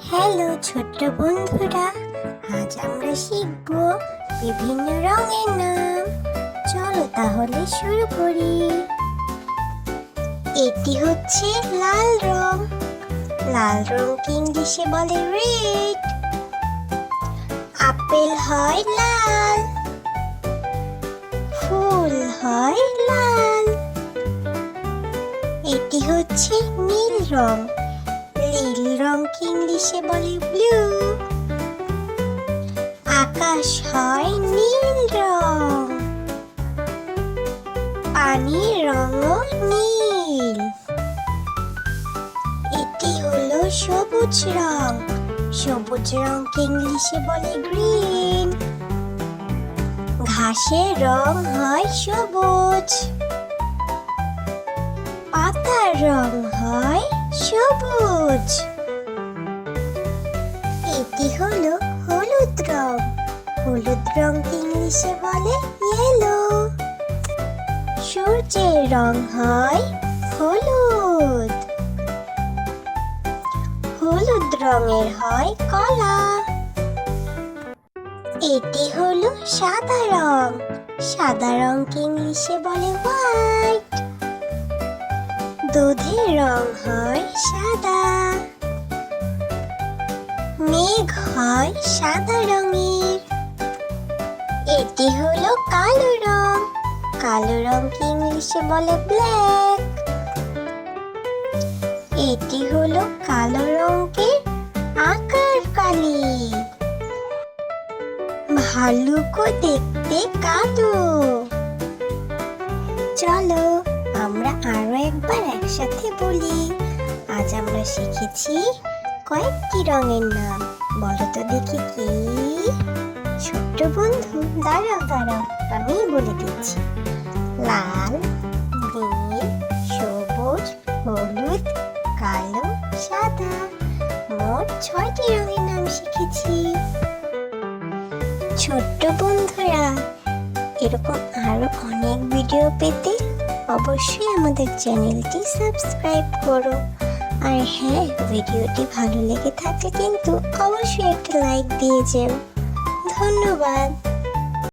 Hello ছোট্ট বন্ধুরা, আজ আমরা শিখব বিভিন্ন রঙের নাম। চলো তাহলে শুরু করি। এটি হচ্ছে লাল রং। লাল রংকে ইংলিশে বলে রেড। আপেল হয় লাল, ফুল হয় লাল। এটি হচ্ছে নীল রং। নীল রংকে ইংলিশে বলে ব্লু। আকাশ হয় নীল রং। পানির রঙও নীল। এটি হলো সবুজ রং। সবুজ রংকে ইংলিশে বলে গ্রিন। ঘাসের রং হয় সবুজ। পাতার রং হয় সবুজ। এটি হলো হলুদ রং। হলুদ রংকে ইংলিশে বলে ইয়েলো। সূর্যের রং হয় হলুদ। হলুদ রঙের হয় কলা। এটি হলো সাদা রং। সাদা রংকে ইংলিশে বলে হোয়াইট। দুধের রং হয় সাদা। মেঘ হয় সাদা রঙের। এটি হলো কালো রং। কালো রংকে ইংলিশে বলে ব্ল্যাক। এটি হলো কালো রঙের আকার কালি। ভালুকও দেখতে কালো। চলো আমরা আরো একবার একসাথে বলি। আজ আমরা শিখেছি কয়েকটি রঙের নাম। বলো তো দেখি কি? ছোট্ট বন্ধু দাঁড়াও, আমি বলে দিচ্ছি। লাল, নীল, সবুজ, হলুদ, কালো, সাদা। মোট 6টি রঙের নাম শিখেছি। ছোট্ট বন্ধুরা, এরকম আরো অনেক ভিডিও পেতে অবশ্যই আমাদের চ্যানেলটি সাবস্ক্রাইব করো। আর হ্যাঁ, ভিডিওটি ভালো লেগে থাকলে কিন্তু অবশ্যই একটা লাইক দিয়ে যেও। ধন্যবাদ।